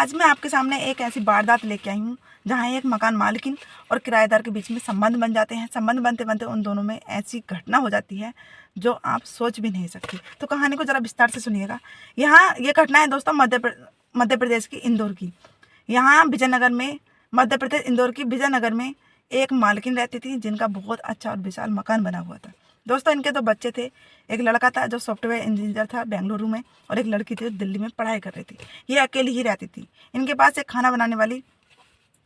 आज मैं आपके सामने एक ऐसी वारदात लेके आई हूँ जहाँ एक मकान मालिकिन और किराएदार के बीच में संबंध बन जाते हैं। संबंध बनते बनते उन दोनों में ऐसी घटना हो जाती है जो आप सोच भी नहीं सकती। तो कहानी को ज़रा विस्तार से सुनिएगा। यहाँ ये घटना है दोस्तों मध्य प्रदेश की इंदौर की। यहाँ विजयनगर में, मध्य प्रदेश इंदौर की विजयनगर में एक मालकिन रहती थी जिनका बहुत अच्छा और विशाल मकान बना हुआ था। दोस्तों इनके दो बच्चे थे। एक लड़का था जो सॉफ्टवेयर इंजीनियर था बेंगलुरु में, और एक लड़की थी जो दिल्ली में पढ़ाई कर रही थी। ये अकेली ही रहती थी। इनके पास एक खाना बनाने वाली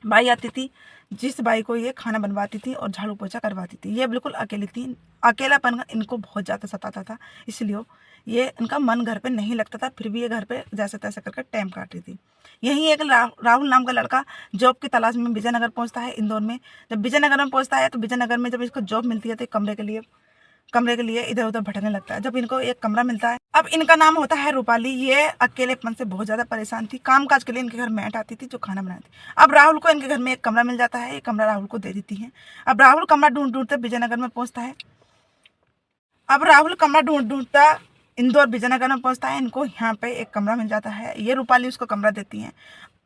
बाई आती थी, जिस बाई को ये खाना बनवाती थी और झाड़ू पोछा करवाती थी। ये बिल्कुल अकेली थी। अकेलापन इनको बहुत ज़्यादा सताता था, इसलिए ये इनका मन घर पे नहीं लगता था। फिर भी ये घर पे जैसे तैसे करके टाइम काट रही थी। यहीं एक राहुल नाम का लड़का जॉब की तलाश में विजयनगर पहुंचता है इंदौर में। जब विजयनगर में पहुंचता है तो विजयनगर में जब इसको जॉब मिलती है तो कमरे के लिए इधर उधर भटकने लगता है। जब इनको एक कमरा मिलता है, अब इनका नाम होता है रूपाली। ये अकेलेपन से बहुत ज्यादा परेशान थी। कामकाज के लिए इनके घर मैट आती थी जो खाना बनाती। अब राहुल को इनके घर में एक कमरा मिल जाता है। एक कमरा राहुल को दे देती है। अब राहुल कमरा ढूंढते विजयनगर में पहुंचता है। इंदौर विजयनगर में पहुंचता है। इनको यहाँ पे एक कमरा मिल जाता है। ये रूपाली उसको कमरा देती है।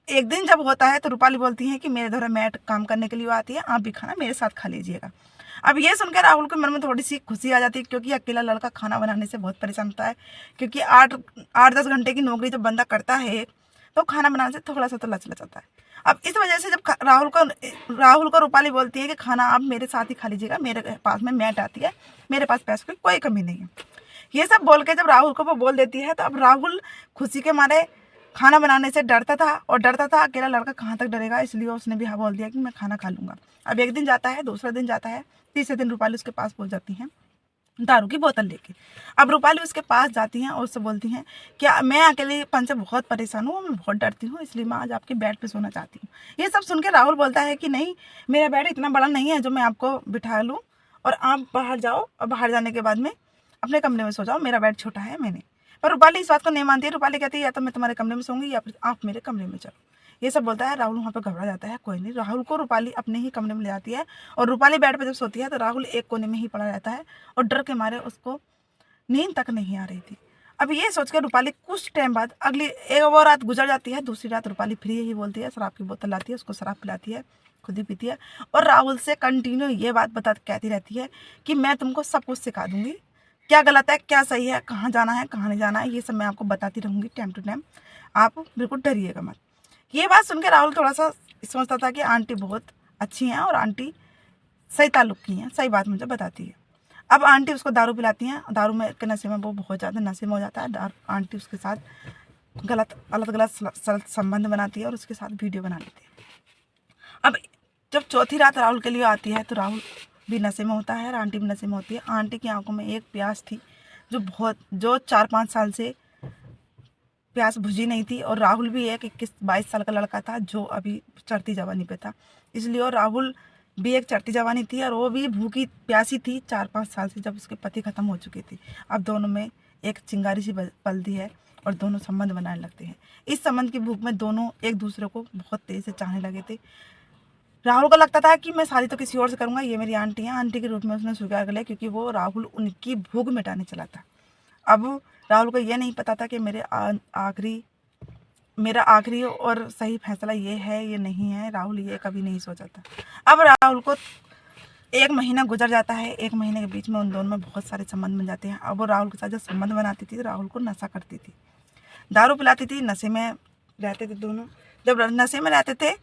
एक दिन जब होता है तो रूपाली बोलती है कि मेरे द्वारा मैट काम करने के लिए आती है, आप भी खाना मेरे साथ खा लीजिएगा। अब ये सुनकर राहुल के मन में थोड़ी सी खुशी आ जाती है, क्योंकि अकेला लड़का खाना बनाने से बहुत परेशान होता है। क्योंकि 8-10 घंटे की नौकरी जब बंदा करता है तो खाना बनाने से थोड़ा सा तो लच जाता है। अब इस वजह से जब राहुल को रूपाली बोलती है कि खाना आप मेरे साथ ही खा लीजिएगा, मेरे पास में मैट आती है, मेरे पास पैसे की कोई कमी नहीं है। ये सब बोल के जब राहुल को वो बोल देती है तो अब राहुल खुशी के मारे खाना बनाने से डरता था। अकेला लड़का कहाँ तक डरेगा, इसलिए उसने भी हाँ बोल दिया कि मैं खाना खा लूंगा। अब एक दिन जाता है, दूसरा दिन जाता है, तीसरे दिन रूपाली उसके पास पहुंच जाती है दारू की बोतल लेके। अब रूपाली उसके पास जाती हैं और उससे बोलती हैं कि मैं अकेलेपन से बहुत परेशान हूँ, मैं बहुत डरती हूँ, इसलिए मैं आज आपके बेड पे सोना चाहती हूँ। ये सब सुन के राहुल बोलता है कि नहीं, मेरा बेड इतना बड़ा नहीं है जो मैं आपको बिठा लूँ और आप बाहर जाओ, और बाहर जाने के बाद में अपने कमरे में सो जाओ, मेरा बेड छोटा है। पर रूपाली इस बात को नहीं मानती है। रूपाली कहती है या तो मैं तुम्हारे कमरे में सोऊंगी या फिर आप मेरे कमरे में चलो। ये सब बोलता है। राहुल वहाँ पे घबरा जाता है। कोई नहीं, राहुल को रूपाली अपने ही कमरे में ले जाती है, और रूपाली बेड पे जब सोती है तो राहुल एक कोने में ही पड़ा रहता है, और डर के मारे उसको नींद तक नहीं आ रही थी। अब ये सोचकर रूपाली कुछ टाइम बाद एक वो रात गुजर जाती है। दूसरी रात रूपाली फिर यही बोलती है, शराब की बोतल लाती है, उसको शराब पिलाती है, खुद ही पीती है, और राहुल से कंटिन्यू ये बात कहती रहती है कि मैं तुमको सब कुछ सिखा दूंगी, क्या गलत है क्या सही है, कहाँ जाना है कहाँ नहीं जाना है, ये सब मैं आपको बताती रहूँगी टाइम टू टाइम, आप बिल्कुल डरिएगा मत। ये बात सुनकर राहुल थोड़ा सा सोचता था कि आंटी बहुत अच्छी हैं और आंटी सही ताल्लुक की हैं, सही बात मुझे बताती है। अब आंटी उसको दारू पिलाती हैं। दारू में के नशे में वो बहुत ज़्यादा नशे में हो जाता है। आंटी उसके साथ गलत संबंध बनाती है और उसके साथ वीडियो बना लेती है। अब जब चौथी रात राहुल के लिए आती है तो राहुल भी नशे में होता है और आंटी भी नशे में होती है। आंटी की आंखों में एक प्यास थी जो 4-5 साल से प्यास बुझी नहीं थी, और राहुल भी एक 21-22 साल का लड़का था जो अभी चढ़ती जवानी पे था, इसलिए और राहुल भी एक चढ़ती जवानी थी और वो भी भूखी प्यासी थी 4-5 साल से, जब उसके पति खत्म हो चुके थे। अब दोनों में एक चिंगारी सी पलती है और दोनों संबंध बनाने लगते हैं। इस संबंध की भूख में दोनों एक दूसरे को बहुत तेज से चाहने लगे थे। राहुल को लगता था कि मैं शादी तो किसी और से करूंगा, ये मेरी आंटी है। आंटी के रूप में उसने स्वीकार कर लिया, क्योंकि वो राहुल उनकी भूख मिटाने चला था। अब राहुल को यह नहीं पता था कि मेरा आखिरी और सही फैसला ये है ये नहीं है। राहुल ये कभी नहीं सोचा था। अब राहुल को 1 महीना गुजर जाता है। 1 महीने के बीच में उन दोनों में बहुत सारे संबंध बन जाते हैं। अब वो राहुल के साथ जब संबंध बनाती थी, राहुल को नशा करती थी, दारू पिलाती थी, नशे में रहते थे दोनों। जब नशे में रहते थे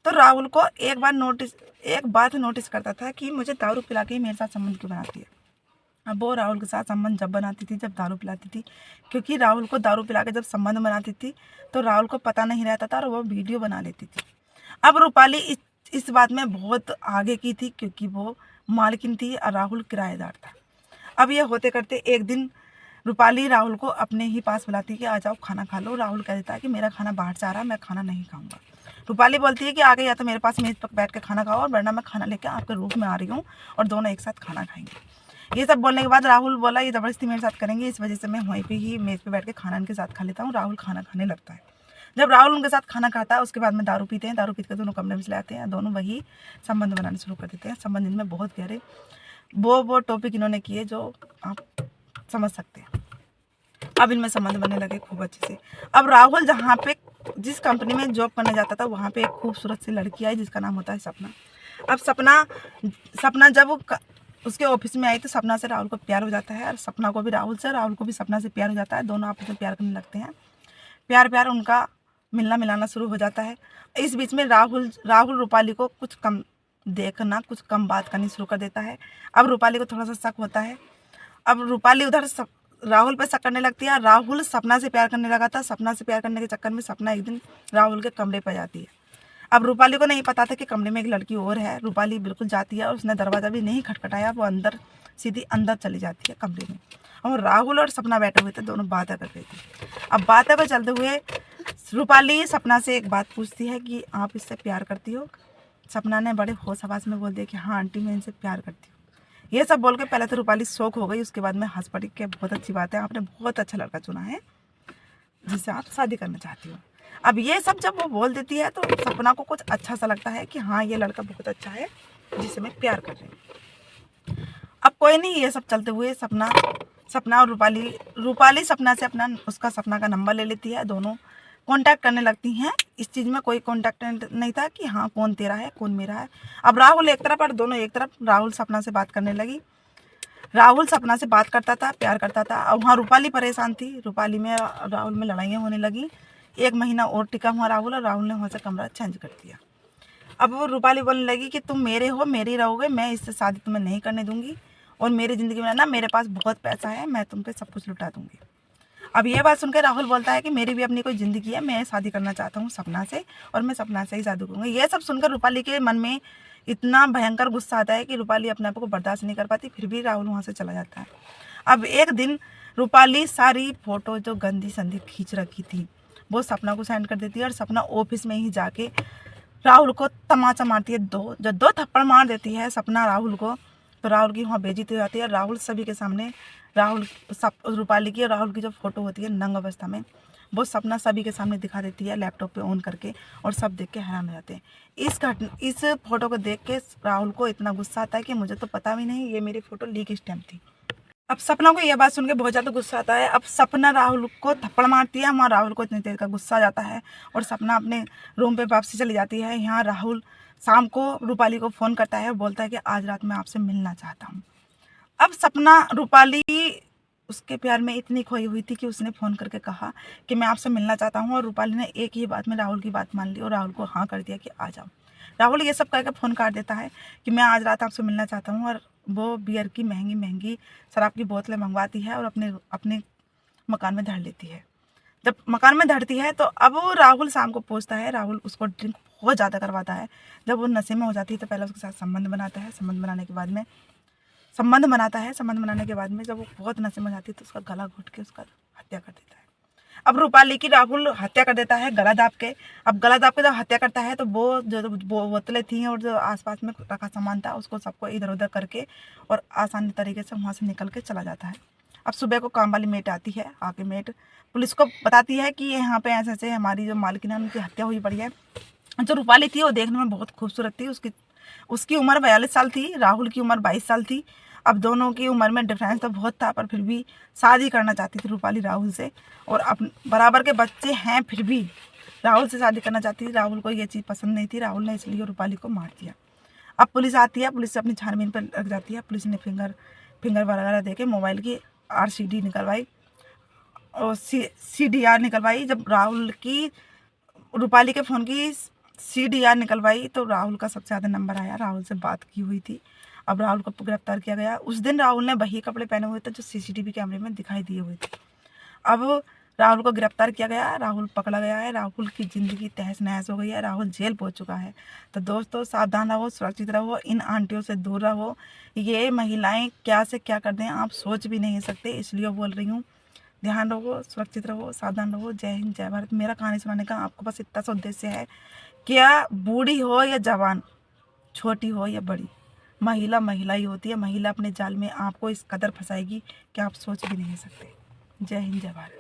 तो राहुल को एक बात नोटिस करता था कि मुझे दारू पिला के मेरे साथ संबंध क्यों बनाती है। अब वो राहुल के साथ संबंध जब बनाती थी, जब दारू पिलाती थी, क्योंकि राहुल को दारू पिला के जब संबंध बनाती थी तो राहुल को पता नहीं रहता था और वो वीडियो बना लेती थी। अब रूपाली इस बात में बहुत आगे की थी, क्योंकि वो मालकिन थी और राहुल किराएदार था। अब ये होते करते एक दिन रूपाली राहुल को अपने ही पास बुलाती है कि आ जाओ खाना खा लो। राहुल कह देता है कि मेरा खाना बाहर से आ रहा है, मैं खाना नहीं खाऊंगा। रूपाली बोलती है कि आगे या तो मेरे पास मेज पर बैठ के खाना खाओ, और वरना मैं खाना लेके आपके रूम में आ रही हूँ और दोनों एक साथ खाना खाएंगे। ये सब बोलने के बाद राहुल बोला ये ज़बरदस्ती मेरे साथ करेंगे, इस वजह से मैं वहीं पे ही मेज़ पे बैठ के खाना इनके साथ खा लेता हूँ। राहुल खाना खाने लगता है। जब राहुल उनके साथ खाना खाता है उसके बाद में दारू पीते हैं। दारू पीते दोनों कमरे में चले आते हैं, दोनों वही संबंध बनाने शुरू कर देते हैं। संबंध इनमें बहुत गहरे वो टॉपिक इन्होंने किए जो आप समझ सकते हैं। अब इनमें संबंध बनने लगे खूब अच्छे से। अब राहुल जहाँ पे जिस कंपनी में जॉब करने जाता था वहाँ पे एक खूबसूरत सी लड़की आई जिसका नाम होता है सपना। अब सपना जब उसके ऑफिस में आई तो सपना से राहुल को प्यार हो जाता है और सपना को भी राहुल से, राहुल को भी सपना से प्यार हो जाता है। दोनों आपस में प्यार करने लगते हैं। प्यार उनका मिलना मिलाना शुरू हो जाता है। इस बीच में राहुल रूपाली को कुछ कम देखना, कुछ कम बात करनी शुरू कर देता है। अब रूपाली को थोड़ा सा शक होता है। अब रूपाली उधर राहुल पे शक करने लगती है। राहुल सपना से प्यार करने लगा था। सपना से प्यार करने के चक्कर में सपना एक दिन राहुल के कमरे पर जाती है। अब रूपाली को नहीं पता था कि कमरे में एक लड़की और है। रूपाली बिल्कुल जाती है और उसने दरवाज़ा भी नहीं खटखटाया, वो सीधी अंदर चली जाती है कमरे में। और राहुल और सपना बैठे हुए थे, दोनों बातें कर रहे थे। अब बातें पर चलते हुए रूपाली सपना से एक बात पूछती है कि आप इससे प्यार करती हो? सपना ने बड़े होश हवास में बोल दिया कि हाँ आंटी, मैं इनसे प्यार करती हूँ। ये सब बोल के पहले तो रूपाली शौक हो गई, उसके बाद में हंस पड़ी कि बहुत अच्छी बात है, आपने बहुत अच्छा लड़का चुना है जिससे आप शादी करना चाहती हो। अब ये सब जब वो बोल देती है तो सपना को कुछ अच्छा सा लगता है कि हाँ ये लड़का बहुत अच्छा है जिससे मैं प्यार कर रही हूँ। अब कोई नहीं, ये सब चलते हुए सपना और रूपाली सपना से उसका सपना का नंबर ले लेती है। दोनों कांटेक्ट करने लगती हैं। इस चीज़ में कोई कांटेक्ट नहीं था कि हाँ कौन तेरा है कौन मेरा है। अब राहुल एक तरफ और दोनों एक तरफ। राहुल सपना से बात करने लगी। राहुल सपना से बात करता था, प्यार करता था। और वहाँ रूपाली परेशान थी। रूपाली में राहुल में लड़ाइयाँ होने लगी। 1 महीना और टिका हुआ राहुल, और राहुल ने वहाँ से कमरा चेंज कर दिया। अब वो रूपाली बोलने लगी कि तुम मेरे हो, मेरी रहोगे, मैं इससे शादी तुम्हें नहीं करने दूंगी, और मेरी ज़िंदगी में ना मेरे पास बहुत पैसा है, मैं तुम पे सब कुछ लुटा दूंगी। अब ये बात सुनकर राहुल बोलता है कि मेरी भी अपनी कोई ज़िंदगी है, मैं शादी करना चाहता हूँ सपना से, और मैं सपना से ही शादी करूँगी। ये सब सुनकर रूपाली के मन में इतना भयंकर गुस्सा आता है कि रूपाली अपने आप को बर्दाश्त नहीं कर पाती। फिर भी राहुल वहाँ से चला जाता है। अब एक दिन रूपाली सारी फ़ोटो जो गंदी संदी खींच रखी थी वो सपना को सेंड कर देती है, और सपना ऑफिस में ही जाके राहुल को तमाचा मारती है। जब 2 थप्पड़ मार देती है सपना राहुल को, तो राहुल की वहाँ बेइज्जती हो जाती है। राहुल सभी के सामने रूपाली की और राहुल की जो फोटो होती है नंग अवस्था में, वो सपना सभी के सामने दिखा देती है लैपटॉप पे ऑन करके, और सब देख के हैरान हो जाते हैं। इस फोटो को देख के राहुल को इतना गुस्सा आता है कि मुझे तो पता भी नहीं ये मेरी फोटो लीक स्टैम्प थी। अब सपना को यह बात सुन के बहुत ज़्यादा गुस्सा आता है। अब सपना राहुल को थप्पड़ मारती है। वहाँ राहुल को इतनी देर का गुस्सा आ जाता है और सपना अपने रूम पे वापसी चली जाती है। यहाँ राहुल शाम को रूपाली को फ़ोन करता है, बोलता है कि आज रात मैं आपसे मिलना चाहता हूँ। अब सपना रूपाली उसके प्यार में इतनी खोई हुई थी कि उसने फ़ोन करके कहा कि मैं आपसे मिलना चाहता हूँ, और रूपाली ने एक ही बात में राहुल की बात मान ली और राहुल को हाँ कर दिया कि आ जाओ। राहुल ये सब करके फ़ोन काट देता है कि मैं आज रात आपसे मिलना चाहता हूँ, और वो बियर की महंगी शराब की बोतलें मंगवाती है और अपने मकान में धर लेती है। जब मकान में धरती है तो अब वो राहुल शाम को पूछता है। राहुल उसको ड्रिंक बहुत ज़्यादा करवाता है। जब वो नशे में हो जाती है तो पहले उसके साथ संबंध बनाता है। संबंध बनाने के बाद में जब वो बहुत नशे में हो जाती है तो उसका गला घोट के उसका हत्या कर देता है। अब रूपाली की राहुल हत्या कर देता है गला दाब के। अब गला दाब के जब हत्या करता है तो वो जो बोतलें थी और जो आसपास में रखा सामान था उसको सबको इधर उधर करके और आसानी तरीके से वहाँ से निकल के चला जाता है। अब सुबह को काम वाली मेट आती है। आके मेट पुलिस को बताती है कि यहाँ पे ऐसे हमारी जो मालकिन है उनकी हत्या हुई पड़ी है। जो रूपाली थी वो देखने में बहुत खूबसूरत थी। उसकी उम्र 42 साल थी, राहुल की उम्र 22 साल थी। अब दोनों की उम्र में डिफरेंस तो बहुत था, पर फिर भी शादी करना चाहती थी रूपाली राहुल से, और अब बराबर के बच्चे हैं फिर भी राहुल से शादी करना चाहती थी। राहुल को ये चीज़ पसंद नहीं थी। राहुल ने इसलिए रूपाली को मार दिया। अब पुलिस आती है, पुलिस से अपनी छानबीन पर लग जाती है। पुलिस ने फिंगर वगैरह दे के मोबाइल की RCD निकलवाई और CDR निकलवाई। जब रूपाली के फ़ोन की CDR निकलवाई तो राहुल का सबसे ज़्यादा नंबर आया। राहुल से बात की हुई थी। अब राहुल को गिरफ्तार किया गया। उस दिन राहुल ने वही कपड़े पहने हुए थे जो CCTV कैमरे में दिखाई दिए हुए थे। अब राहुल को गिरफ्तार किया गया। राहुल पकड़ा गया है। राहुल की ज़िंदगी तहस नहस हो गई है। राहुल जेल पहुंच चुका है। तो दोस्तों सावधान रहो, सुरक्षित रहो, इन आंटियों से दूर रहो। ये महिलाएं क्या से क्या कर दें आप सोच भी नहीं सकते, इसलिए बोल रही हूँ। ध्यान रहो, सुरक्षित रहो, सावधान रहो। जय हिंद, जय भारत। मेरा कहानी सुनाने का आपको बस इतना सा उद्देश्य है, क्या बूढ़ी हो या जवान, छोटी हो या बड़ी, महिला ही होती है। महिला अपने जाल में आपको इस कदर फंसाएगी कि आप सोच भी नहीं सकते। जय हिंद, जय भारत।